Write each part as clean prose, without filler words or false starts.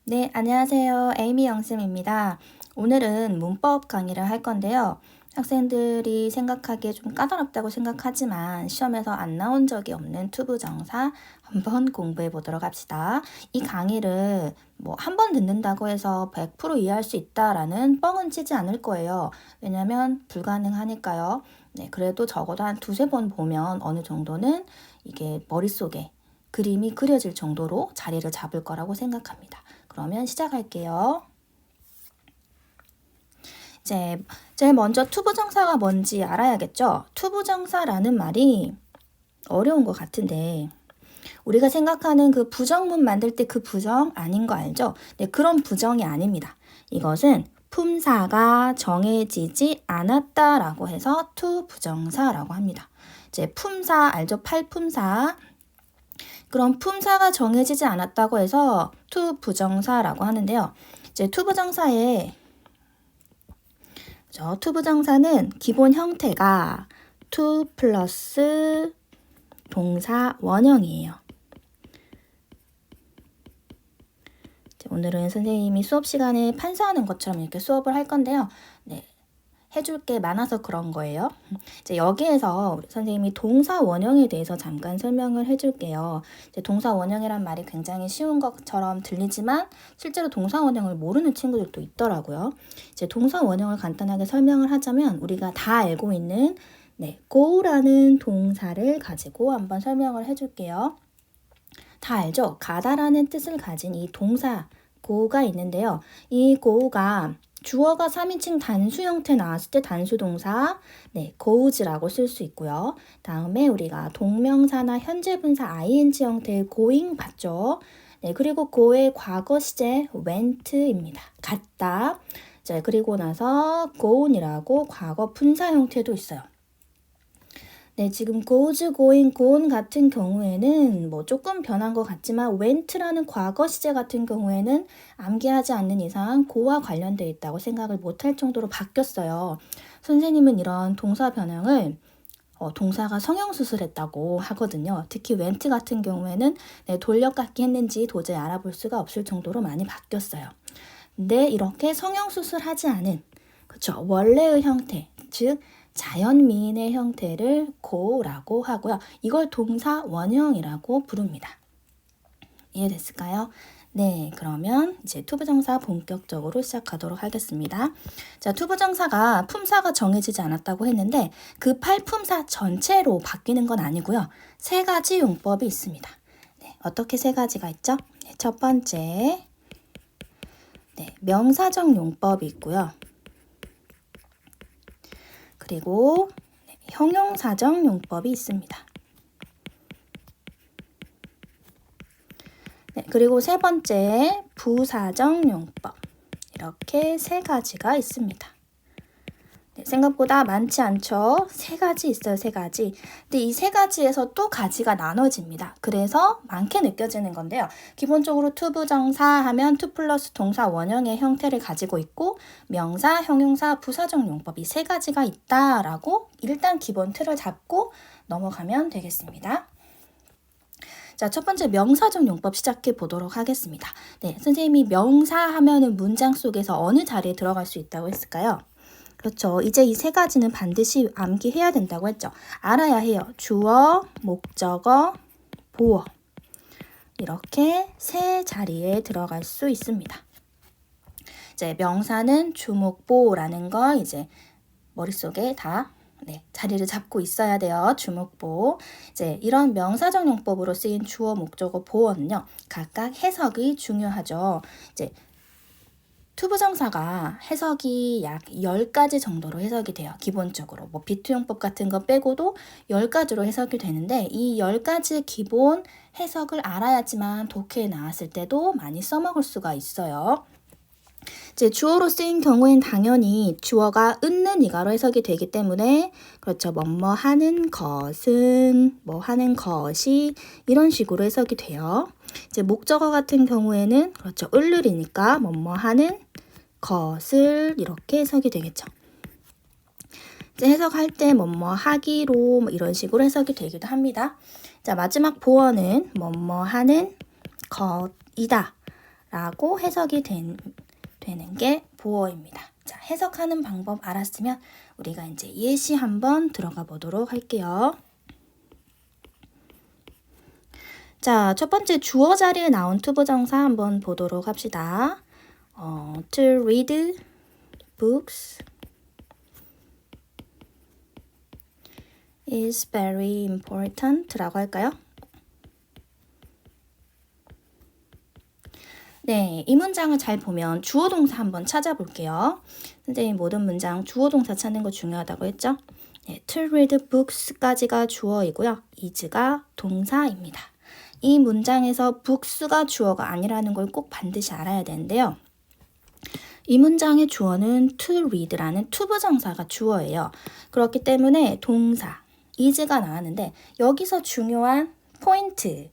네, 안녕하세요. 에이미 영쌤입니다. 오늘은 문법 강의를 할 건데요. 학생들이 생각하기에 좀 까다롭다고 생각하지만 시험에서 안 나온 적이 없는 투부정사 한번 공부해 보도록 합시다. 이 강의를 한 번 듣는다고 해서 100% 이해할 수 있다라는 뻥은 치지 않을 거예요. 왜냐면 불가능하니까요. 네, 그래도 적어도 한 두세 번 보면 어느 정도는 이게 머릿속에 그림이 그려질 정도로 자리를 잡을 거라고 생각합니다. 그러면 시작할게요. 이제 제일 먼저 투부정사가 뭔지 알아야겠죠? 투부정사라는 말이 어려운 것 같은데 우리가 생각하는 그 부정문 만들 때 그 부정 아닌 거 알죠? 네, 그런 부정이 아닙니다. 이것은 품사가 정해지지 않았다라고 해서 투부정사라고 합니다. 이제 품사 알죠? 팔품사. 그럼 품사가 정해지지 않았다고 해서 투부정사라고 하는데요. 이제 투부정사는 기본 형태가 to 플러스 동사 원형이에요. 오늘은 선생님이 수업 시간에 판사하는 것처럼 이렇게 수업을 할 건데요. 네, 해줄 게 많아서 그런 거예요. 이제 여기에서 우리 선생님이 동사 원형에 대해서 잠깐 설명을 해줄게요. 이제 동사 원형이란 말이 굉장히 쉬운 것처럼 들리지만 실제로 동사 원형을 모르는 친구들도 있더라고요. 이제 동사 원형을 간단하게 설명을 하자면 우리가 다 알고 있는 go라는 동사를 가지고 한번 설명을 해줄게요. 다 알죠? 가다라는 뜻을 가진 이 동사 go가 있는데요. 이 go가 주어가 3인칭 단수 형태 나왔을 때 단수 동사 goes라고 쓸 수 있고요. 다음에 우리가 동명사나 현재 분사 ing 형태의 going 봤죠? 네, 그리고 go의 과거 시제 went입니다. 갔다. 자, 그리고 나서 gone이라고 과거 분사 형태도 있어요. 네, 지금 goes, going, gone 같은 경우에는 조금 변한 것 같지만 went라는 과거 시제 같은 경우에는 암기하지 않는 이상 go와 관련되어 있다고 생각을 못할 정도로 바뀌었어요. 선생님은 이런 동사 변형을 동사가 성형수술했다고 하거든요. 특히 went 같은 경우에는 돌려깎기 했는지 도저히 알아볼 수가 없을 정도로 많이 바뀌었어요. 근데 이렇게 성형수술하지 않은 그렇죠. 원래의 형태, 즉 자연미인의 형태를 go라고 하고요. 이걸 동사 원형이라고 부릅니다. 이해됐을까요? 네, 그러면 이제 투부정사 본격적으로 시작하도록 하겠습니다. 자, 투부정사가 품사가 정해지지 않았다고 했는데 그 팔품사 전체로 바뀌는 건 아니고요. 세 가지 용법이 있습니다. 네, 어떻게 세 가지가 있죠? 네, 첫 번째, 명사적 용법이 있고요. 그리고 형용사적 용법이 있습니다. 그리고 세 번째, 부사적 용법. 이렇게 세 가지가 있습니다. 생각보다 많지 않죠? 세 가지 있어요, 세 가지. 근데 이 세 가지에서 또 가지가 나눠집니다. 그래서 많게 느껴지는 건데요. 기본적으로 투부정사 하면 투 플러스 동사 원형의 형태를 가지고 있고 명사, 형용사, 부사적 용법 이 세 가지가 있다라고 일단 기본 틀을 잡고 넘어가면 되겠습니다. 자, 첫 번째 명사적 용법 시작해 보도록 하겠습니다. 네, 선생님이 명사 하면은 문장 속에서 어느 자리에 들어갈 수 있다고 했을까요? 그렇죠. 이제 이 세 가지는 반드시 암기해야 된다고 했죠. 알아야 해요. 주어, 목적어, 보어. 이렇게 세 자리에 들어갈 수 있습니다. 이제 명사는 주목보라는 거 이제 머릿속에 다 자리를 잡고 있어야 돼요. 주목보. 이제 이런 명사적 용법으로 쓰인 주어, 목적어, 보어는요. 각각 해석이 중요하죠. 이제 투부정사가 해석이 약 10가지 정도로 해석이 돼요. 기본적으로. 비투용법 같은 거 빼고도 10가지로 해석이 되는데 이 10가지 기본 해석을 알아야지만 독해에 나왔을 때도 많이 써먹을 수가 있어요. 이제 주어로 쓰인 경우엔 당연히 주어가 있는 이가로 해석이 되기 때문에 그렇죠. 뭐뭐 하는 것은 뭐 하는 것이 이런 식으로 해석이 돼요. 이제 목적어 같은 경우에는 그렇죠. 을을이니까 뭐뭐 하는 것을 이렇게 해석이 되겠죠. 이제 해석할 때 뭐뭐 하기로 이런 식으로 해석이 되기도 합니다. 자, 마지막 보어는 뭐뭐 하는 것이다 라고 해석이 되는 게 보어입니다. 자, 해석하는 방법 알았으면 우리가 이제 예시 한번 들어가 보도록 할게요. 자, 첫 번째 주어 자리에 나온 투부정사 한번 보도록 합시다. To read books is very important 라고 할까요? 네, 이 문장을 잘 보면 주어 동사 한번 찾아볼게요. 선생님 모든 문장 주어 동사 찾는 거 중요하다고 했죠? 네, to read books까지가 주어이고요. is가 동사입니다. 이 문장에서 books가 주어가 아니라는 걸 꼭 반드시 알아야 되는데요. 이 문장의 주어는 to read라는 투부정사가 주어예요. 그렇기 때문에 동사 is가 나왔는데 여기서 중요한 포인트,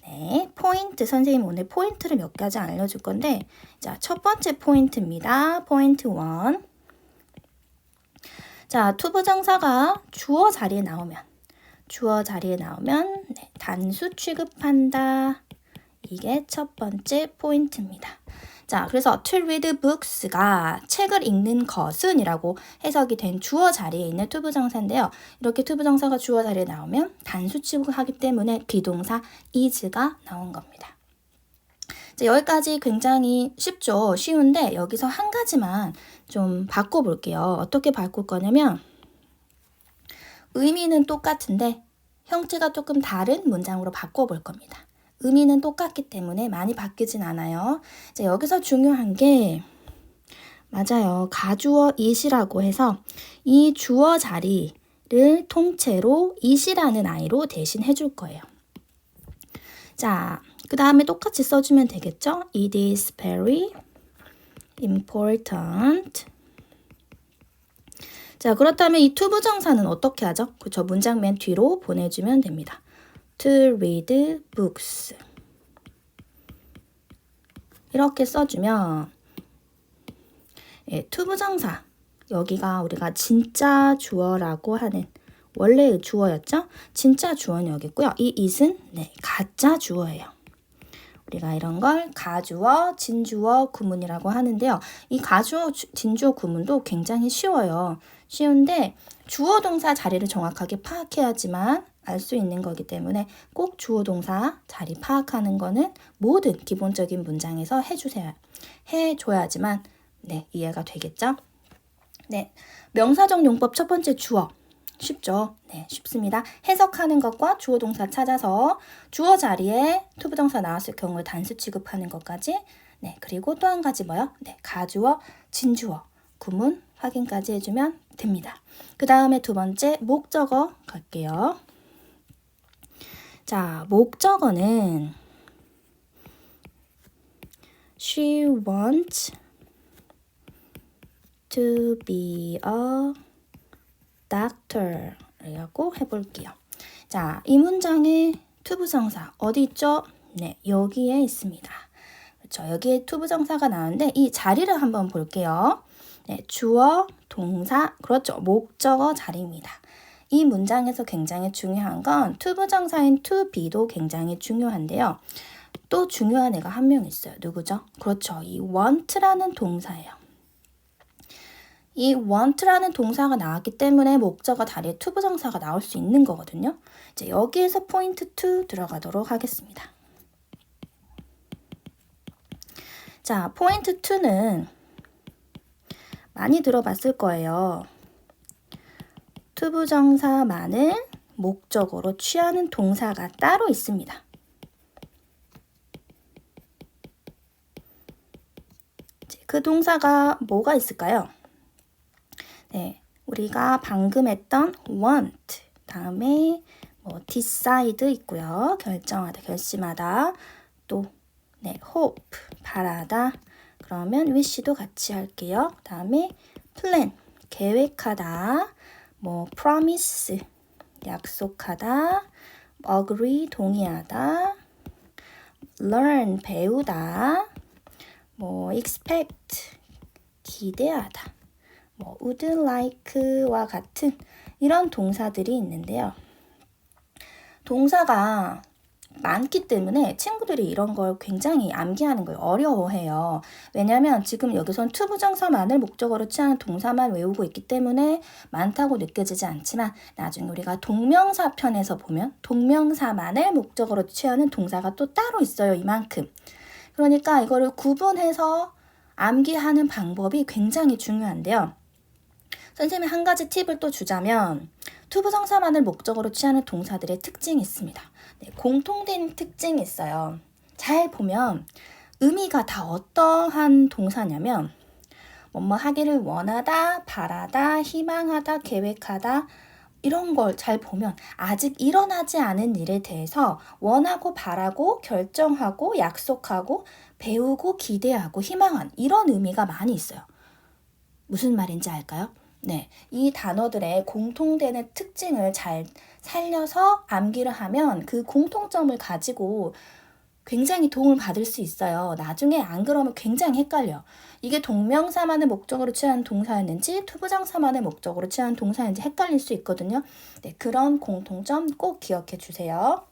네, 포인트 선생님 오늘 포인트를 몇 가지 알려줄 건데 자, 첫 번째 포인트입니다. 포인트 1. 자, 투부정사가 주어 자리에 나오면 네, 단수 취급한다. 이게 첫 번째 포인트입니다. 자, 그래서 to read books가 책을 읽는 것은 이라고 해석이 된 주어 자리에 있는 투부정사인데요. 이렇게 투부정사가 주어 자리에 나오면 단수 취급하기 때문에 비동사 is가 나온 겁니다. 자, 여기까지 굉장히 쉽죠? 쉬운데 여기서 한 가지만 좀 바꿔볼게요. 어떻게 바꿀 거냐면 의미는 똑같은데 형태가 조금 다른 문장으로 바꿔볼 겁니다. 의미는 똑같기 때문에 많이 바뀌진 않아요. 이제 여기서 중요한 게 맞아요. 가주어 it이라고 해서 이 주어 자리를 통째로 it이라는 i로 대신 해줄 거예요. 자, 그 다음에 똑같이 써주면 되겠죠? It is very important. 자, 그렇다면 이 투부정사는 어떻게 하죠? 그렇죠. 문장 맨 뒤로 보내주면 됩니다. To read books. 이렇게 써주면 투부정사 여기가 우리가 진짜 주어라고 하는 원래의 주어였죠? 진짜 주어는 여기 있고요. 이 it은 네, 가짜 주어예요. 우리가 이런 걸 가주어, 진주어, 구문이라고 하는데요. 이 가주어, 진주어, 구문도 굉장히 쉬워요. 쉬운데 주어 동사 자리를 정확하게 파악해야지만 알 수 있는 거기 때문에 꼭 주어 동사 자리 파악하는 거는 모든 기본적인 문장에서 해줘야지만 네, 이해가 되겠죠? 네, 명사적 용법 첫 번째 주어. 쉽죠? 네, 쉽습니다. 해석하는 것과 주어 동사 찾아서 주어 자리에 투부정사 나왔을 경우에 단수 취급하는 것까지 네, 그리고 또 한 가지 뭐요? 네, 가주어, 진주어, 구문 확인까지 해주면 됩니다. 그 다음에 두 번째 목적어 갈게요. 자, 목적어는 She wants to be a doctor 라고 해볼게요. 자, 이 문장의 투부정사 어디 있죠? 네, 여기에 있습니다. 그렇죠. 여기에 투부정사가 나오는데 이 자리를 한번 볼게요. 네, 주어, 동사, 그렇죠. 목적어 자리입니다. 이 문장에서 굉장히 중요한 건 투부정사인 to be도 굉장히 중요한데요. 또 중요한 애가 한 명 있어요. 누구죠? 그렇죠. 이 want라는 동사예요. 이 want라는 동사가 나왔기 때문에 목적어 자리에 투부정사가 나올 수 있는 거거든요. 이제 여기에서 포인트 2 들어가도록 하겠습니다. 자, 포인트 2는 많이 들어봤을 거예요. 투부정사만을 목적어로 취하는 동사가 따로 있습니다. 그 동사가 뭐가 있을까요? 네, 우리가 방금 했던 want, 다음에 뭐 decide 있고요. 결정하다, 결심하다, 또 네, hope, 바라다. 그러면 wish도 같이 할게요. 다음에 plan, 계획하다, 뭐 promise, 약속하다, agree, 동의하다, learn, 배우다, 뭐 expect, 기대하다, 뭐 would like와 같은 이런 동사들이 있는데요. 동사가 많기 때문에 친구들이 이런 걸 굉장히 암기하는 걸 어려워해요. 왜냐하면 지금 여기선 to 부정사만을 목적어로 취하는 동사만 외우고 있기 때문에 많다고 느껴지지 않지만 나중에 우리가 동명사 편에서 보면 동명사만을 목적어로 취하는 동사가 또 따로 있어요. 이만큼. 그러니까 이거를 구분해서 암기하는 방법이 굉장히 중요한데요. 선생님이 한 가지 팁을 또 주자면 to 부정사만을 목적어로 취하는 동사들의 특징이 있습니다. 네, 공통된 특징이 있어요. 잘 보면 의미가 다 어떠한 동사냐면 뭐뭐 하기를 원하다, 바라다, 희망하다, 계획하다 이런 걸 잘 보면 아직 일어나지 않은 일에 대해서 원하고 바라고 결정하고 약속하고 배우고 기대하고 희망한 이런 의미가 많이 있어요. 무슨 말인지 알까요? 네, 이 단어들의 공통되는 특징을 잘 살려서 암기를 하면 그 공통점을 가지고 굉장히 도움을 받을 수 있어요. 나중에 안 그러면 굉장히 헷갈려. 이게 동명사만을 목적으로 취하는 동사였는지 투부정사만을 목적으로 취하는 동사였는지 헷갈릴 수 있거든요. 네, 그런 공통점 꼭 기억해 주세요.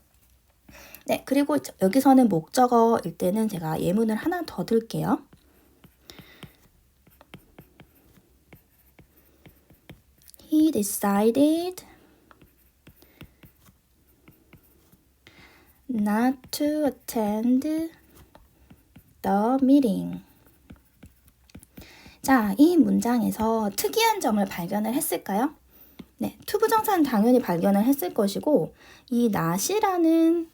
네, 그리고 여기서는 목적어일 때는 제가 예문을 하나 더 들게요. He decided not to attend the meeting. 자, 이 문장에서 특이한 점을 발견을 했을까요? 네, 투부정사는 당연히 발견을 했을 것이고 이 not이라는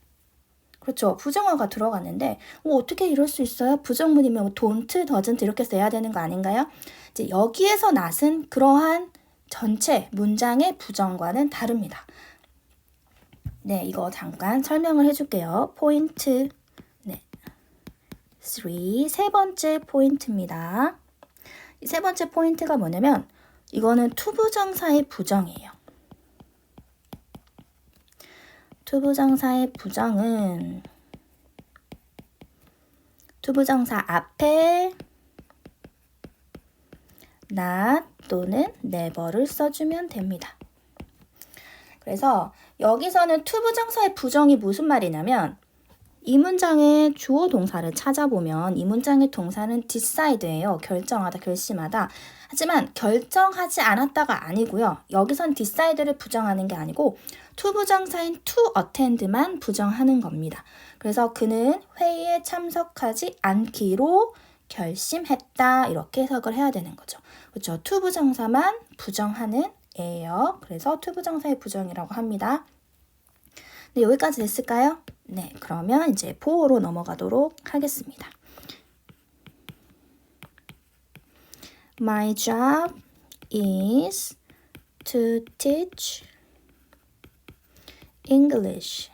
그렇죠. 부정어가 들어갔는데 어떻게 이럴 수 있어요? 부정문이면 don't, doesn't 이렇게 써야 되는 거 아닌가요? 이제 여기에서 not은 그러한 전체 문장의 부정과는 다릅니다. 네, 이거 잠깐 설명을 해줄게요. 포인트 네, 3, 세 번째 포인트입니다. 이 세 번째 포인트가 뭐냐면 이거는 투부정사의 부정이에요. 투부정사의 부정은 투부정사 앞에 not 또는 never를 써주면 됩니다. 그래서 여기서는 투부정사의 부정이 무슨 말이냐면 이 문장의 주어 동사를 찾아보면 이 문장의 동사는 decide예요. 결정하다, 결심하다. 하지만 결정하지 않았다가 아니고요. 여기선 decide를 부정하는 게 아니고 투부정사인 to attend만 부정하는 겁니다. 그래서 그는 회의에 참석하지 않기로 결심했다. 이렇게 해석을 해야 되는 거죠. 그렇죠. 투부정사만 부정하는 예요. 그래서 투부정사의 부정이라고 합니다. 네, 여기까지 됐을까요? 네, 그러면 이제 보어로 넘어가도록 하겠습니다. My job is to teach English.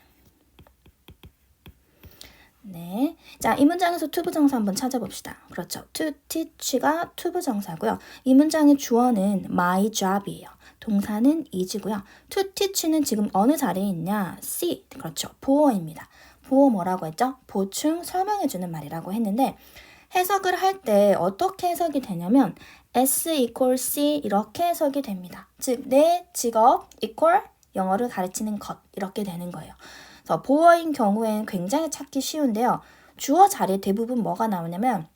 네, 자, 이 문장에서 투부정사 한번 찾아봅시다. 그렇죠. to teach가 투부정사고요. 이 문장의 주어는 my job이에요. 동사는 is고요. to teach는 지금 어느 자리에 있냐? C. 그렇죠. 보어입니다. 보어 뭐라고 했죠? 보충 설명해주는 말이라고 했는데 해석을 할 때 어떻게 해석이 되냐면 S equals C 이렇게 해석이 됩니다. 즉, 내 직업 equal 영어를 가르치는 것 이렇게 되는 거예요. 그래서 보어인 경우에는 굉장히 찾기 쉬운데요. 주어 자리에 대부분 뭐가 나오냐면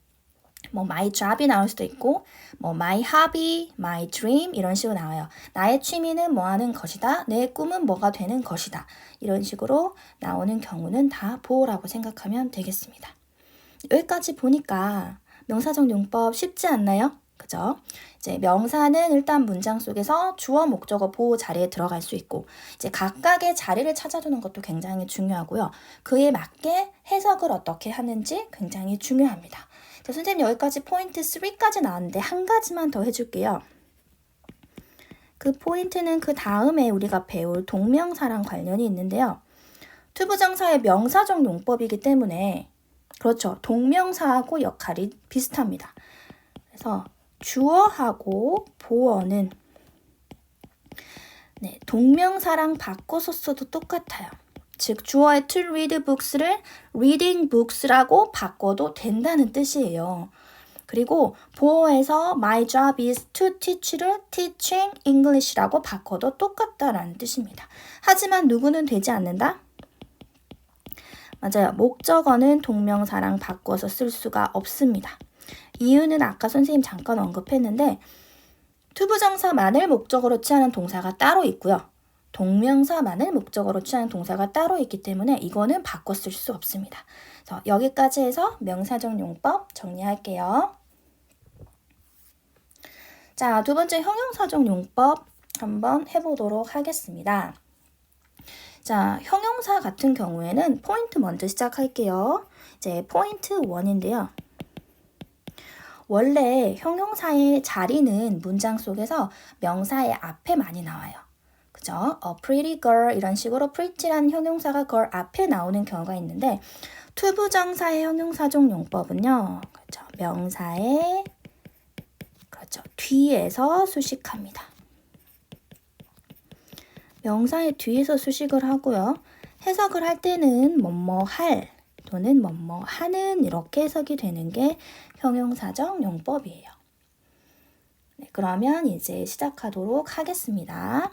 뭐 my job이 나올 수도 있고 뭐 my hobby, my dream 이런 식으로 나와요. 나의 취미는 뭐 하는 것이다. 내 꿈은 뭐가 되는 것이다. 이런 식으로 나오는 경우는 다 보어라고 생각하면 되겠습니다. 여기까지 보니까 명사적 용법 쉽지 않나요? 그죠? 이제 명사는 일단 문장 속에서 주어, 목적어, 보호 자리에 들어갈 수 있고 이제 각각의 자리를 찾아주는 것도 굉장히 중요하고요. 그에 맞게 해석을 어떻게 하는지 굉장히 중요합니다. 자, 선생님 여기까지 포인트 3까지 나왔는데 한 가지만 더 해줄게요. 그 포인트는 그 다음에 우리가 배울 동명사랑 관련이 있는데요. 투부정사의 명사적 용법이기 때문에 그렇죠. 동명사하고 역할이 비슷합니다. 그래서 주어하고 보어는 네, 동명사랑 바꿔서 써도 똑같아요. 즉 주어의 to read books를 reading books라고 바꿔도 된다는 뜻이에요. 그리고 보어에서 my job is to teach를 teaching English라고 바꿔도 똑같다라는 뜻입니다. 하지만 누구는 되지 않는다? 맞아요. 목적어는 동명사랑 바꿔서 쓸 수가 없습니다. 이유는 아까 선생님 잠깐 언급했는데 투부정사만을 목적어로 취하는 동사가 따로 있고요. 동명사만을 목적어로 취하는 동사가 따로 있기 때문에 이거는 바꿔 쓸 수 없습니다. 그래서 여기까지 해서 명사적 용법 정리할게요. 자, 두 번째 형용사적 용법 한번 해보도록 하겠습니다. 자, 형용사 같은 경우에는 포인트 먼저 시작할게요. 이제 포인트 1인데요. 원래 형용사의 자리는 문장 속에서 명사의 앞에 많이 나와요. 그죠? A pretty girl 이런 식으로 pretty라는 형용사가 girl 앞에 나오는 경우가 있는데 투부정사의 형용사적 용법은요. 그렇죠. 명사의 그렇죠. 뒤에서 수식합니다. 명사의 뒤에서 수식을 하고요. 해석을 할 때는 뭐뭐 할 또는 뭐뭐 하는 이렇게 해석이 되는 게 형용사적 용법이에요. 네, 그러면 이제 시작하도록 하겠습니다.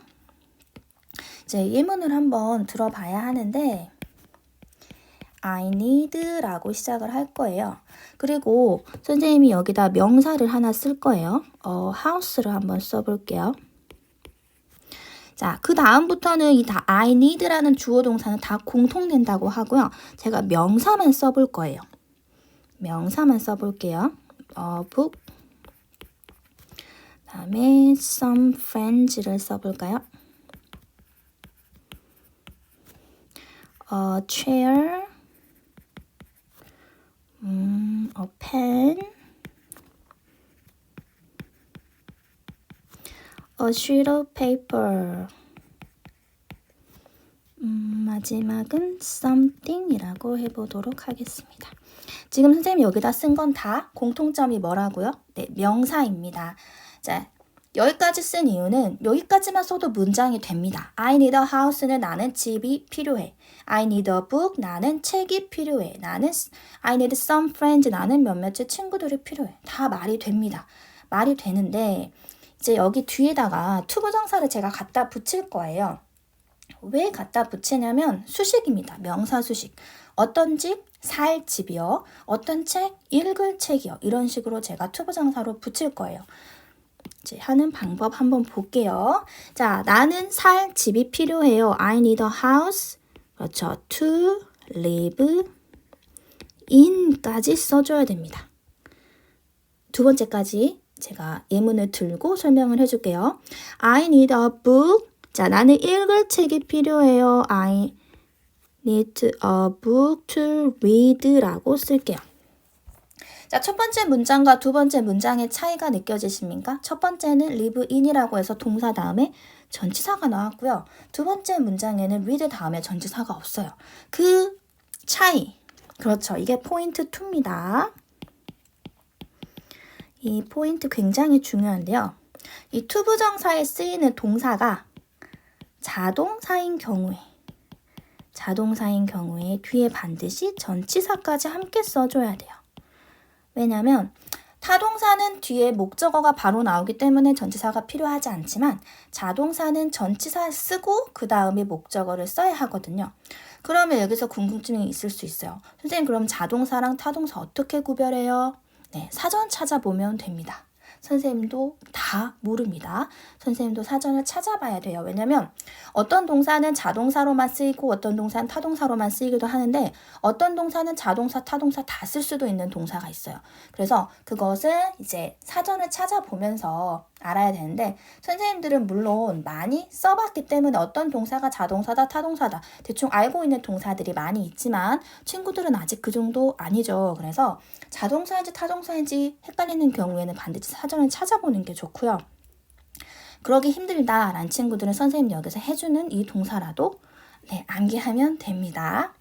이제 예문을 한번 들어봐야 하는데 I need 라고 시작을 할 거예요. 그리고 선생님이 여기다 명사를 하나 쓸 거예요. house를 한번 써볼게요. 자, 그 다음부터는 이 I need라는 주어 동사는 다 공통된다고 하고요. 제가 명사만 써볼 거예요. 명사만 써볼게요. book 다음에 some friends를 써볼까요? chair a pen a sheet of paper 마지막은 something이라고 해보도록 하겠습니다. 지금 선생님이 여기다 쓴 건 다 공통점이 뭐라고요? 네, 명사입니다. 자, 여기까지 쓴 이유는 여기까지만 써도 문장이 됩니다. I need a house는 나는 집이 필요해. I need a book 나는 책이 필요해. 나는 I need some friends 나는 몇몇의 친구들이 필요해. 다 말이 됩니다. 말이 되는데 이제 여기 뒤에다가 투부정사를 제가 갖다 붙일 거예요. 왜 갖다 붙이냐면 수식입니다. 명사 수식. 어떤 집? 살 집이요. 어떤 책? 읽을 책이요. 이런 식으로 제가 투부정사로 붙일 거예요. 이제 하는 방법 한번 볼게요. 자, 나는 살 집이 필요해요. I need a house. 그렇죠. To live in까지 써줘야 됩니다. 두 번째까지 제가 예문을 들고 설명을 해줄게요. I need a book. 자, 나는 읽을 책이 필요해요. I need a book to read라고 쓸게요. 자, 첫 번째 문장과 두 번째 문장의 차이가 느껴지십니까? 첫 번째는 live in이라고 해서 동사 다음에 전치사가 나왔고요. 두 번째 문장에는 read 다음에 전치사가 없어요. 그 차이, 그렇죠. 이게 포인트 2입니다. 이 포인트 굉장히 중요한데요. 이 투부정사에 쓰이는 동사가 자동사인 경우에 뒤에 반드시 전치사까지 함께 써줘야 돼요. 왜냐면 타동사는 뒤에 목적어가 바로 나오기 때문에 전치사가 필요하지 않지만 자동사는 전치사 쓰고 그 다음에 목적어를 써야 하거든요. 그러면 여기서 궁금증이 있을 수 있어요. 선생님 그럼 자동사랑 타동사 어떻게 구별해요? 네, 사전 찾아보면 됩니다. 선생님도 다 모릅니다. 선생님도 사전을 찾아봐야 돼요. 왜냐면 어떤 동사는 자동사로만 쓰이고 어떤 동사는 타동사로만 쓰이기도 하는데 어떤 동사는 자동사, 타동사 다 쓸 수도 있는 동사가 있어요. 그래서 그것을 이제 사전을 찾아보면서 알아야 되는데 선생님들은 물론 많이 써봤기 때문에 어떤 동사가 자동사다, 타동사다 대충 알고 있는 동사들이 많이 있지만 친구들은 아직 그 정도 아니죠. 그래서 자동사인지 타동사인지 헷갈리는 경우에는 반드시 사전을 찾아보는 게 좋고요. 그러기 힘들다라는 친구들은 선생님이 여기서 해주는 이 동사라도 네, 암기하면 됩니다.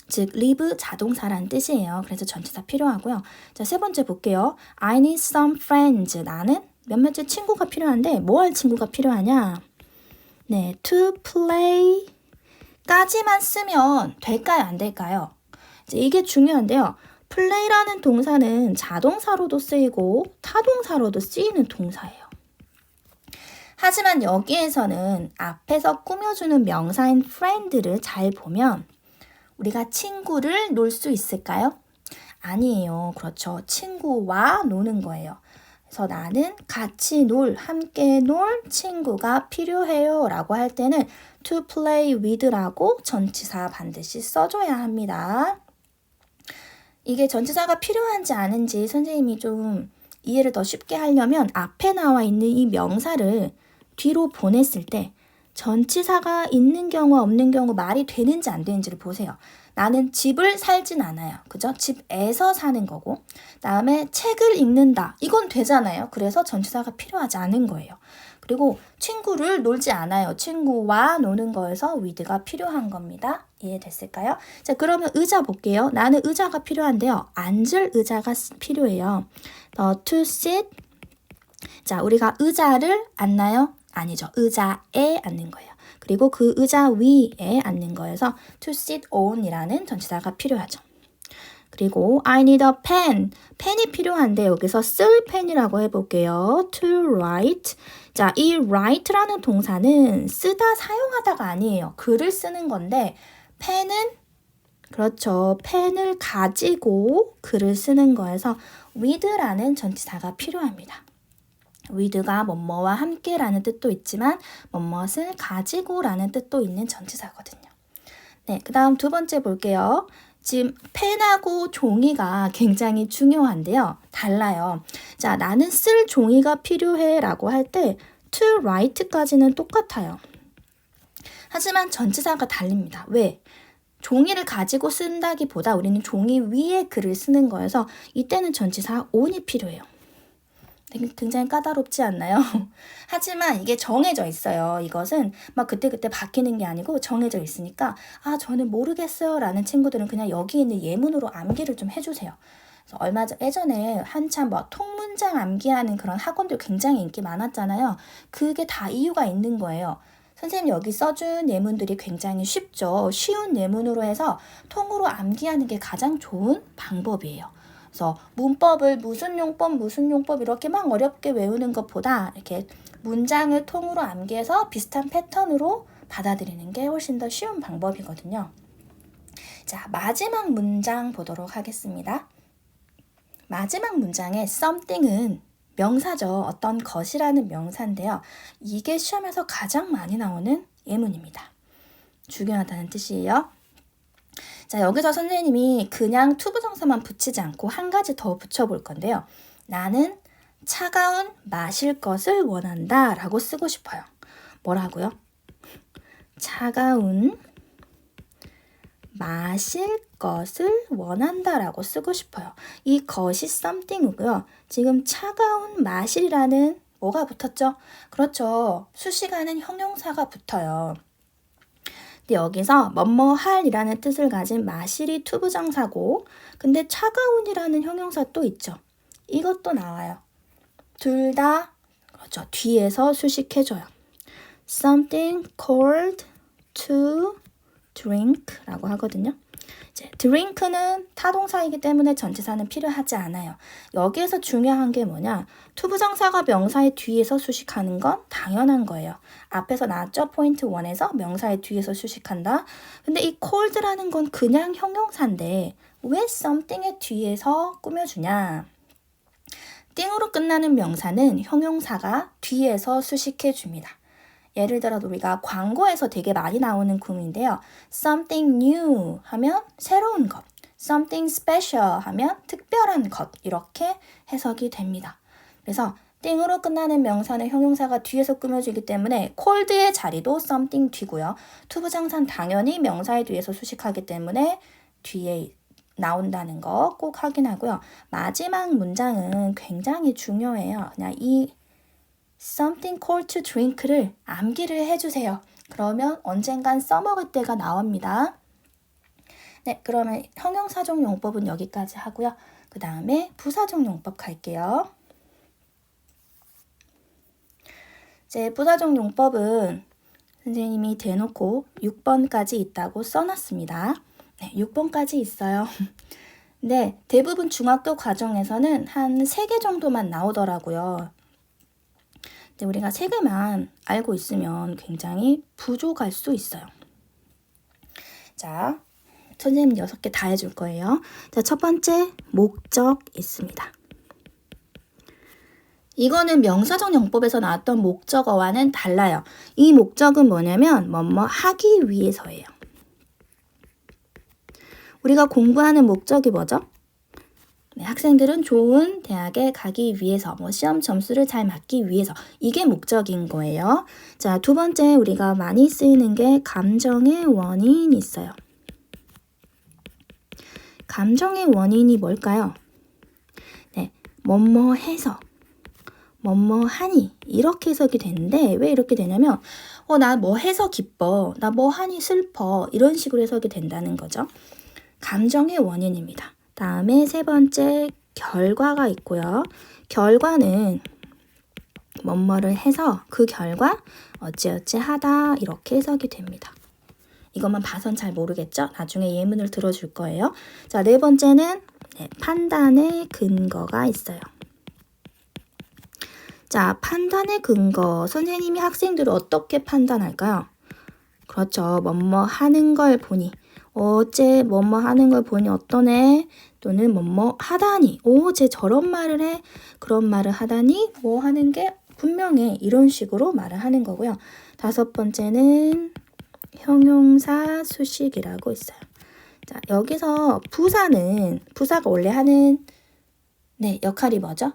즉 live 자동사라는 뜻이에요. 그래서 전치사 필요하고요. 자, 세 번째 볼게요. I need some friends. 나는 몇몇의 친구가 필요한데 뭐 할 친구가 필요하냐? 네, to play 까지만 쓰면 될까요? 안 될까요? 이제 이게 중요한데요. play라는 동사는 자동사로도 쓰이고 타동사로도 쓰이는 동사예요. 하지만 여기에서는 앞에서 꾸며주는 명사인 friend를 잘 보면 우리가 친구를 놀 수 있을까요? 아니에요. 그렇죠. 친구와 노는 거예요. 그래서 나는 같이 함께 놀 친구가 필요해요 라고 할 때는 to play with라고 전치사 반드시 써줘야 합니다. 이게 전치사가 필요한지 아닌지 선생님이 좀 이해를 더 쉽게 하려면 앞에 나와 있는 이 명사를 뒤로 보냈을 때 전치사가 있는 경우와 없는 경우 말이 되는지 안 되는지를 보세요. 나는 집을 살진 않아요. 그죠? 집에서 사는 거고. 다음에 책을 읽는다. 이건 되잖아요. 그래서 전치사가 필요하지 않은 거예요. 그리고 친구를 놀지 않아요. 친구와 노는 거에서 with가 필요한 겁니다. 이해됐을까요? 자, 그러면 의자 볼게요. 나는 의자가 필요한데요. 앉을 의자가 필요해요. to sit. 자, 우리가 의자를 앉나요? 아니죠. 의자에 앉는 거예요. 그리고 그 의자 위에 앉는 거여서 to sit on이라는 전치사가 필요하죠. 그리고 I need a pen. 펜이 필요한데 여기서 쓸 펜이라고 해볼게요. to write. 자, 이 write라는 동사는 쓰다 사용하다가 아니에요. 글을 쓰는 건데 펜은 그렇죠. 펜을 가지고 글을 쓰는 거여서 with라는 전치사가 필요합니다. with가 뭐뭐와 함께라는 뜻도 있지만 뭐뭇을 가지고라는 뜻도 있는 전치사거든요. 네, 그 다음 두 번째 볼게요. 지금 펜하고 종이가 굉장히 중요한데요. 달라요. 자, 나는 쓸 종이가 필요해 라고 할 때 to write까지는 똑같아요. 하지만 전치사가 다릅니다. 왜? 종이를 가지고 쓴다기보다 우리는 종이 위에 글을 쓰는 거여서 이때는 전치사 on이 필요해요. 굉장히 까다롭지 않나요? 하지만 이게 정해져 있어요. 이것은 막 그때그때 바뀌는 게 아니고 정해져 있으니까 아 저는 모르겠어요 라는 친구들은 그냥 여기 있는 예문으로 암기를 좀 해주세요. 그래서 예전에 한참 뭐 통문장 암기하는 그런 학원들 굉장히 인기 많았잖아요. 그게 다 이유가 있는 거예요. 선생님 여기 써준 예문들이 굉장히 쉽죠. 쉬운 예문으로 해서 통으로 암기하는 게 가장 좋은 방법이에요. 그래서 문법을 무슨 용법 이렇게 막 어렵게 외우는 것보다 이렇게 문장을 통으로 암기해서 비슷한 패턴으로 받아들이는 게 훨씬 더 쉬운 방법이거든요. 자, 마지막 문장 보도록 하겠습니다. 마지막 문장의 something은 명사죠. 어떤 것이라는 명사인데요. 이게 시험에서 가장 많이 나오는 예문입니다. 중요하다는 뜻이에요. 자, 여기서 선생님이 그냥 투부정사만 붙이지 않고 한 가지 더 붙여볼 건데요. 나는 차가운 마실 것을 원한다 라고 쓰고 싶어요. 뭐라고요? 차가운 마실 것을 원한다 라고 쓰고 싶어요. 이 것이 something이고요. 지금 차가운 마실이라는 뭐가 붙었죠? 그렇죠. 수식하는 형용사가 붙어요. 근데 여기서 뭐뭐할이라는 뜻을 가진 마실이 투부정사고 근데 차가운이라는 형용사 또 있죠. 이것도 나와요. 둘 다 그렇죠. 뒤에서 수식해줘요. Something cold to drink 라고 하거든요. 이제 drink는 타동사이기 때문에 전치사는 필요하지 않아요. 여기에서 중요한 게 뭐냐? 투부정사가 명사의 뒤에서 수식하는 건 당연한 거예요. 앞에서 나왔죠? 포인트 1에서 명사의 뒤에서 수식한다. 근데 이 cold라는 건 그냥 형용사인데 왜 something의 뒤에서 꾸며주냐? 띵으로 끝나는 명사는 형용사가 뒤에서 수식해줍니다. 예를 들어 우리가 광고에서 되게 많이 나오는 구문인데요. Something new 하면 새로운 것, something special 하면 특별한 것 이렇게 해석이 됩니다. 그래서 띵으로 끝나는 명사는 형용사가 뒤에서 꾸며주기 때문에 cold의 자리도 something 뒤고요. 투부정사는 당연히 명사의 뒤에서 수식하기 때문에 뒤에 나온다는 거 꼭 확인하고요. 마지막 문장은 굉장히 중요해요. 그냥 이 something cold to drink를 암기를 해주세요. 그러면 언젠간 써먹을 때가 나옵니다. 네, 그러면 형용사적 용법은 여기까지 하고요. 그 다음에 부사적 용법 갈게요. 이제 부사적 용법은 선생님이 대놓고 6번까지 있다고 써놨습니다. 네, 6번까지 있어요. 근데 대부분 중학교 과정에서는 한 3개 정도만 나오더라고요. 근데 우리가 3개만 알고 있으면 굉장히 부족할 수 있어요. 자, 선생님 6개 다 해줄 거예요. 자, 첫 번째 목적 있습니다. 이거는 명사적 용법에서 나왔던 목적어와는 달라요. 이 목적은 뭐냐면 뭐뭐 하기 위해서예요. 우리가 공부하는 목적이 뭐죠? 네, 학생들은 좋은 대학에 가기 위해서, 시험 점수를 잘 맞기 위해서, 이게 목적인 거예요. 자, 두 번째 우리가 많이 쓰이는 게 감정의 원인이 있어요. 감정의 원인이 뭘까요? 네, 뭐뭐 해서, 뭐뭐 하니, 이렇게 해석이 되는데 왜 이렇게 되냐면 나 뭐 해서 기뻐, 나 뭐 하니 슬퍼, 이런 식으로 해석이 된다는 거죠. 감정의 원인입니다. 다음에 세 번째 결과가 있고요. 결과는 뭐뭐를 해서 그 결과 어찌어찌 하다, 이렇게 해석이 됩니다. 이것만 봐선 잘 모르겠죠? 나중에 예문을 들어줄 거예요. 자, 네 번째는 판단의 근거가 있어요. 자, 판단의 근거. 선생님이 학생들을 어떻게 판단할까요? 그렇죠. 뭐뭐 하는 걸 보니, 어제 뭐뭐 하는 걸 보니 어떠네? 또는 뭐뭐 하다니, 쟤 저런 말을 해? 그런 말을 하다니 뭐 하는 게 분명해. 이런 식으로 말을 하는 거고요. 다섯 번째는 형용사 수식이라고 있어요. 자, 여기서 부사가 원래 하는 역할이 뭐죠?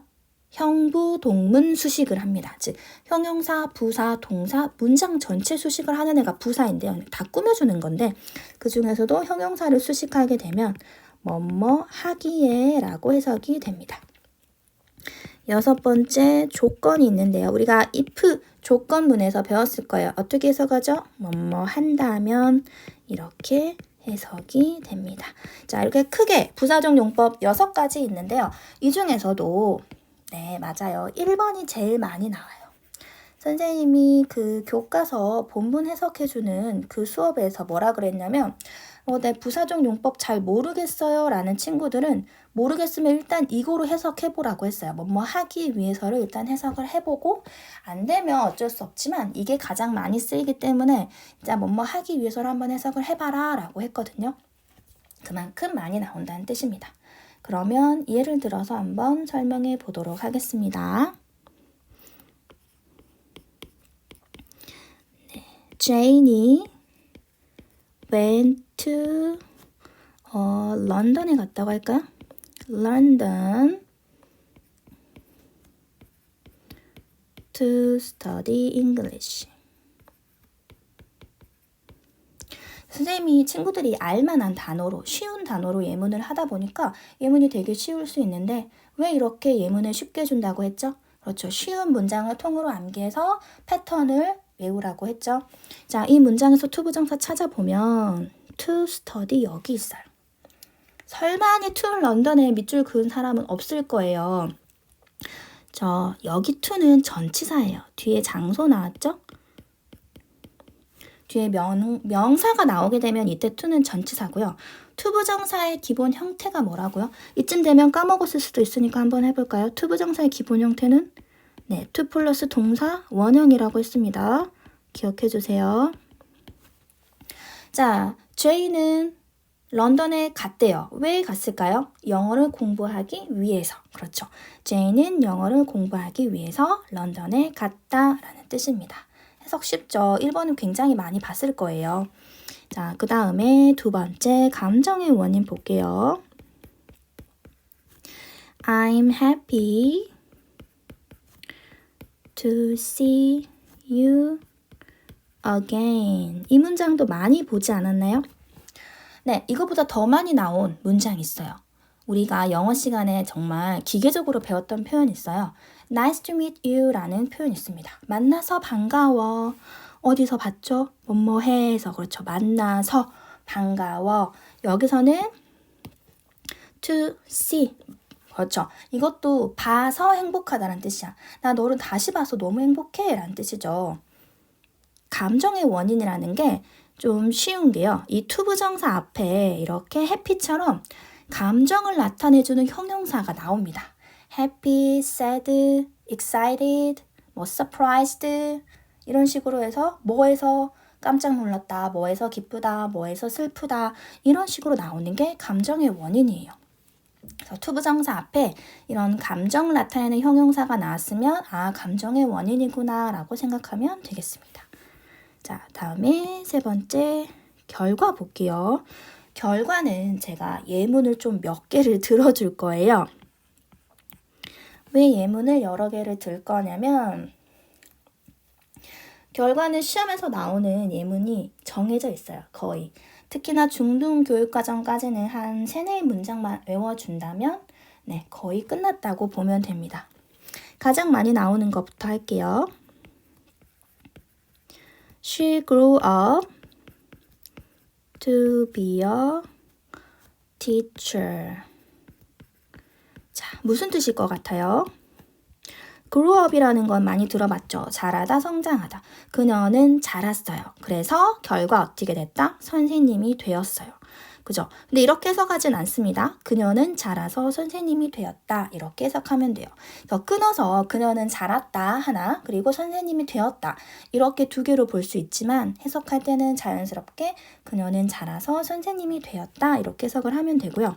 형부, 동문 수식을 합니다. 즉 형용사, 부사, 동사, 문장 전체 수식을 하는 애가 부사인데요. 다 꾸며주는 건데 그 중에서도 형용사를 수식하게 되면 뭐뭐 하기에 라고 해석이 됩니다. 여섯 번째 조건이 있는데요. 우리가 if 조건문에서 배웠을 거예요. 어떻게 해석하죠? 뭐뭐 한다면 이렇게 해석이 됩니다. 자, 이렇게 크게 부사적 용법 6가지 있는데요. 이 중에서도 네, 맞아요. 1번이 제일 많이 나와요. 선생님이 그 교과서 본문 해석해주는 그 수업에서 뭐라 그랬냐면 내 부사적 용법 잘 모르겠어요 라는 친구들은 모르겠으면 일단 이거로 해석해보라고 했어요. 뭐뭐 하기 위해서를 일단 해석을 해보고 안 되면 어쩔 수 없지만 이게 가장 많이 쓰이기 때문에 진짜 뭐뭐 하기 위해서를 한번 해석을 해봐라 라고 했거든요. 그만큼 많이 나온다는 뜻입니다. 그러면 예를 들어서 한번 설명해 보도록 하겠습니다. Jane이 went to 런던에 갔다고 할까요? London to study English. 선생님이 친구들이 알만한 단어로, 쉬운 단어로 예문을 하다 보니까 예문이 되게 쉬울 수 있는데 왜 이렇게 예문을 쉽게 준다고 했죠? 그렇죠. 쉬운 문장을 통으로 암기해서 패턴을 외우라고 했죠. 자, 이 문장에서 to 부정사 찾아보면 to study 여기 있어요. 설마니 to 런던에 밑줄 그은 사람은 없을 거예요. 여기 to는 전치사예요. 뒤에 장소 나왔죠? 뒤에 명사가 나오게 되면 이때 to는 전치사고요. to 부정사의 기본 형태가 뭐라고요? 이쯤 되면 까먹었을 수도 있으니까 한번 해볼까요? to 부정사의 기본 형태는 to 플러스 동사 원형이라고 했습니다. 기억해 주세요. 자, J는 런던에 갔대요. 왜 갔을까요? 영어를 공부하기 위해서. 그렇죠. J는 영어를 공부하기 위해서 런던에 갔다라는 뜻입니다. 해석 쉽죠? 1번은 굉장히 많이 봤을 거예요. 자, 그 다음에 두 번째 감정의 원인 볼게요. I'm happy to see you again. 이 문장도 많이 보지 않았나요? 네, 이거보다 더 많이 나온 문장이 있어요. 우리가 영어 시간에 정말 기계적으로 배웠던 표현이 있어요. Nice to meet you 라는 표현이 있습니다. 만나서 반가워. 어디서 봤죠? 뭐뭐해서. 그렇죠. 만나서 반가워. 여기서는 to see. 그렇죠. 이것도 봐서 행복하다는 뜻이야. 나 너를 다시 봐서 너무 행복해 라는 뜻이죠. 감정의 원인이라는 게 좀 쉬운 게요. 이 to 부정사 앞에 이렇게 happy처럼 감정을 나타내주는 형용사가 나옵니다. happy, sad, excited, surprised 이런 식으로 해서 뭐해서 깜짝 놀랐다, 뭐에서 기쁘다, 뭐에서 슬프다 이런 식으로 나오는 게 감정의 원인이에요. 그래서 투부정사 앞에 이런 감정을 나타내는 형용사가 나왔으면 아, 감정의 원인이구나 라고 생각하면 되겠습니다. 자, 다음에 세 번째 결과 볼게요. 결과는 제가 예문을 좀 몇 개를 들어줄 거예요. 왜 예문을 여러 개를 들 거냐면 결과는 시험에서 나오는 예문이 정해져 있어요. 거의. 특히나 중등교육과정까지는 한 3-4 문장만 외워준다면 네, 거의 끝났다고 보면 됩니다. 가장 많이 나오는 것부터 할게요. She grew up to be a teacher. 자, 무슨 뜻일 것 같아요? grow up이라는 건 많이 들어봤죠. 자라다, 성장하다. 그녀는 자랐어요. 그래서 결과 어떻게 됐다? 선생님이 되었어요. 그죠? 근데 이렇게 해석하진 않습니다. 그녀는 자라서 선생님이 되었다. 이렇게 해석하면 돼요. 그래서 끊어서 그녀는 자랐다 하나, 그리고 선생님이 되었다. 이렇게 두 개로 볼 수 있지만 해석할 때는 자연스럽게 그녀는 자라서 선생님이 되었다. 이렇게 해석을 하면 되고요.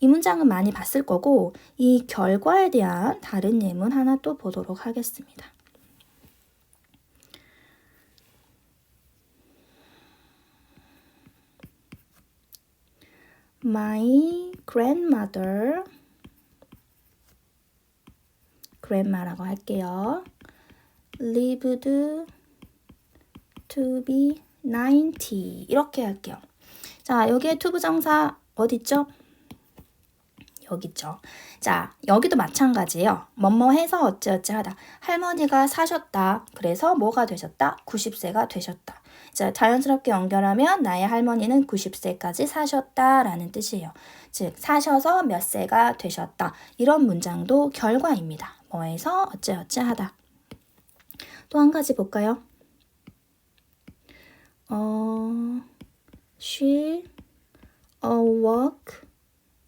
이 문장은 많이 봤을 거고 이 결과에 대한 다른 예문 하나 또 보도록 하겠습니다. My grandma라고 할게요. lived to be 90 이렇게 할게요. 자, 여기에 투부정사 어디 있죠? 여기 있죠. 자, 여기도 마찬가지예요. 뭐뭐 해서 어찌어찌 하다. 할머니가 사셨다. 그래서 뭐가 되셨다? 90세가 되셨다. 자, 자연스럽게 연결하면 나의 할머니는 90세까지 사셨다 라는 뜻이에요. 즉, 사셔서 몇 세가 되셨다. 이런 문장도 결과입니다. 뭐해서 어찌어찌 하다. 또 한 가지 볼까요? She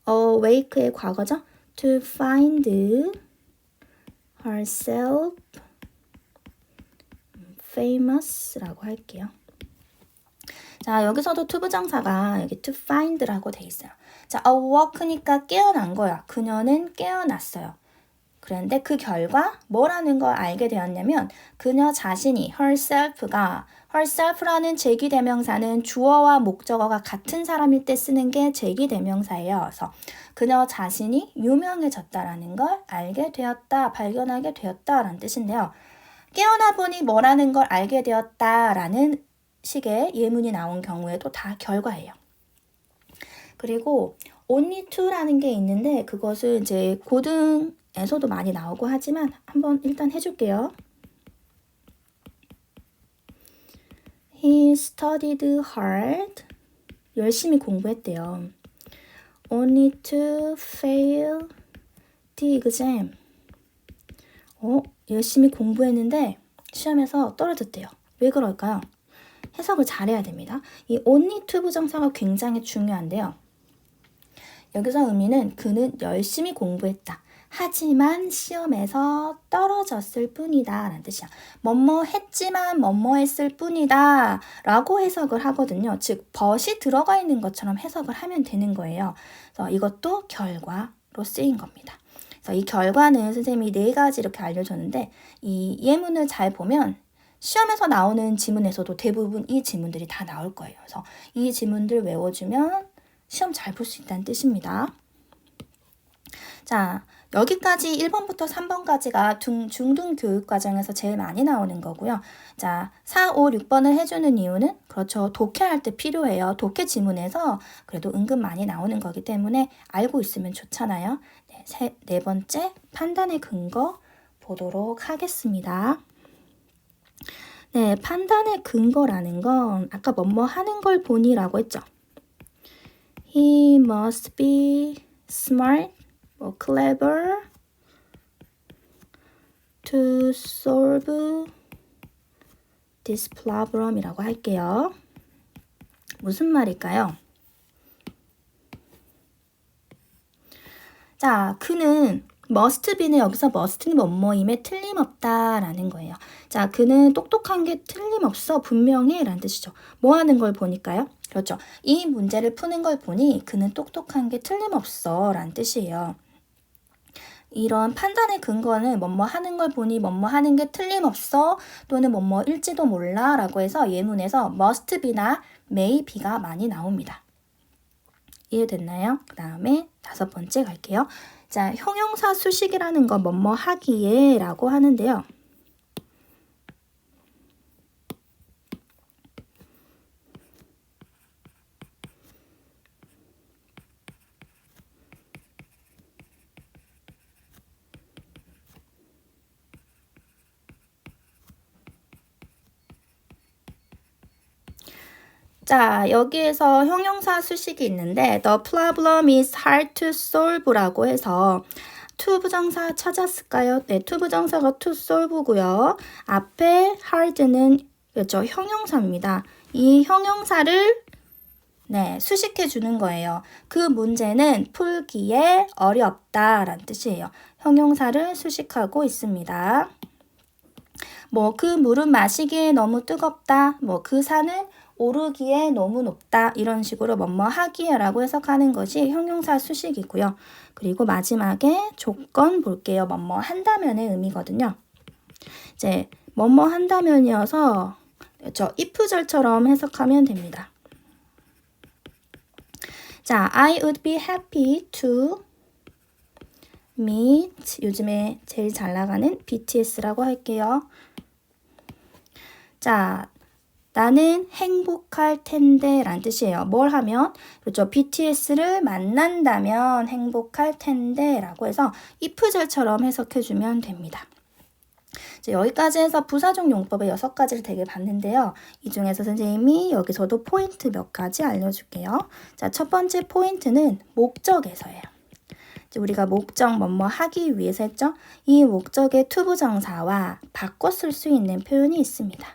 awake의 과거죠. To find herself famous라고 할게요. 자, 여기서도 투부정사가 여기 to find라고 돼 있어요. 자, awake니까 깨어난 거야. 그녀는 깨어났어요. 그런데 그 결과 뭐라는 걸 알게 되었냐면 그녀 자신이 herself라는 제기대명사는 주어와 목적어가 같은 사람일 때 쓰는 게 제기대명사예요. 그래서 그녀 자신이 유명해졌다라는 걸 알게 되었다, 발견하게 되었다라는 뜻인데요. 깨어나 보니 뭐라는 걸 알게 되었다라는 식의 예문이 나온 경우에도 다 결과예요. 그리고 only to라는 게 있는데 그것은 이제 고등에서도 많이 나오고 하지만 한번 일단 해줄게요. He studied hard. 열심히 공부했대요. Only to fail the exam. 열심히 공부했는데 시험에서 떨어졌대요. 왜 그럴까요? 해석을 잘해야 됩니다. 이 only to 부정사가 굉장히 중요한데요. 여기서 의미는 그는 열심히 공부했다. 하지만 시험에서 떨어졌을 뿐이다 라는 뜻이야. 뭐뭐 했지만 뭐뭐 했을 뿐이다 라고 해석을 하거든요. 즉 but이 들어가 있는 것처럼 해석을 하면 되는 거예요. 그래서 이것도 결과로 쓰인 겁니다. 그래서 이 결과는 선생님이 4가지 이렇게 알려줬는데 이 예문을 잘 보면 시험에서 나오는 지문에서도 대부분 이 지문들이 다 나올 거예요. 그래서 이 지문들 외워주면 시험 잘 볼 수 있다는 뜻입니다. 자, 여기까지 1번부터 3번까지가 중등교육과정에서 제일 많이 나오는 거고요. 자, 4, 5, 6번을 해주는 이유는 그렇죠. 독해할 때 필요해요. 독해 지문에서 그래도 은근 많이 나오는 거기 때문에 알고 있으면 좋잖아요. 네 번째 판단의 근거 보도록 하겠습니다. 네, 판단의 근거라는 건 아까 뭐뭐 하는 걸 보니라고 했죠. He must be smart or clever to solve this problem이라고 할게요. 무슨 말일까요? 자, 그는 must be는 여기서 must는 뭐뭐임에 틀림없다라는 거예요. 자, 그는 똑똑한 게 틀림없어 분명해 라는 뜻이죠. 뭐 하는 걸 보니까요? 그렇죠. 이 문제를 푸는 걸 보니 그는 똑똑한 게 틀림없어 라는 뜻이에요. 이런 판단의 근거는 뭐뭐 하는 걸 보니 뭐뭐 하는 게 틀림없어 또는 뭐뭐일지도 몰라 라고 해서 예문에서 must be나 may be가 많이 나옵니다. 이해됐나요? 그 다음에 5번째 갈게요. 자, 형용사 수식이라는 거 뭐뭐 하기에 라고 하는데요. 자, 여기에서 형용사 수식이 있는데 the problem is hard to solve라고 해서 to 부정사 찾았을까요? 네, to 부정사가 to solve고요. 앞에 hard는 그렇죠, 형용사입니다. 이 형용사를 수식해 주는 거예요. 그 문제는 풀기에 어렵다라는 뜻이에요. 형용사를 수식하고 있습니다. 뭐 그 물은 마시기에 너무 뜨겁다. 뭐 그 산은 오르기에 너무 높다. 이런 식으로 뭐뭐 하기에라고 해석하는 것이 형용사 수식이고요. 그리고 마지막에 조건 볼게요. 뭐뭐 한다면의 의미거든요. 이제 뭐뭐 한다면이어서 그렇죠. if절처럼 해석하면 됩니다. 자, I would be happy to meet 요즘에 제일 잘 나가는 BTS라고 할게요. 자, 나는 행복할 텐데 라는 뜻이에요. 뭘 하면? 그렇죠. BTS를 만난다면 행복할 텐데 라고 해서 if절처럼 해석해주면 됩니다. 이제 여기까지 해서 부사적 용법의 6가지를 되게 봤는데요. 이 중에서 선생님이 여기서도 포인트 몇 가지 알려줄게요. 자, 첫 번째 포인트는 목적에서예요. 이제 우리가 목적 뭐뭐 하기 위해서 했죠. 이 목적의 투부정사와 바꿔 쓸 수 있는 표현이 있습니다.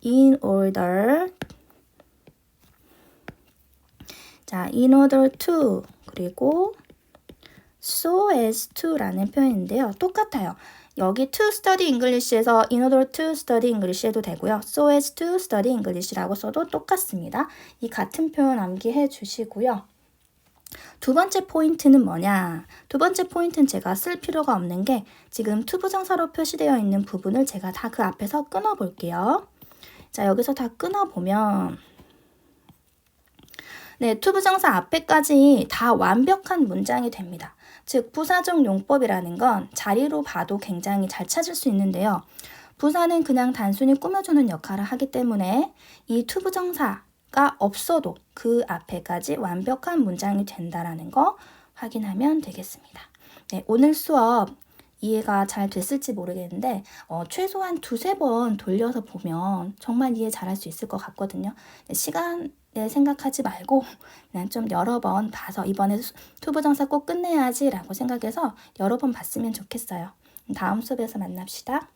in order 자, in order to 그리고 so as to 라는 표현인데요. 똑같아요. 여기 to study English에서 in order to study English 해도 되고요. so as to study English라고 써도 똑같습니다. 이 같은 표현 암기해 주시고요. 두 번째 포인트는 뭐냐? 두 번째 포인트는 제가 쓸 필요가 없는 게 지금 투부정사로 표시되어 있는 부분을 제가 다 그 앞에서 끊어 볼게요. 자, 여기서 다 끊어보면 투부정사 앞에까지 다 완벽한 문장이 됩니다. 즉, 부사적 용법이라는 건 자리로 봐도 굉장히 잘 찾을 수 있는데요. 부사는 그냥 단순히 꾸며주는 역할을 하기 때문에 이 투부정사가 없어도 그 앞에까지 완벽한 문장이 된다는 거 확인하면 되겠습니다. 네, 오늘 수업 이해가 잘 됐을지 모르겠는데 최소한 2-3번 돌려서 보면 정말 이해 잘할 수 있을 것 같거든요. 시간에 생각하지 말고 그냥 좀 여러 번 봐서 이번에 투부정사 꼭 끝내야지 라고 생각해서 여러 번 봤으면 좋겠어요. 다음 수업에서 만납시다.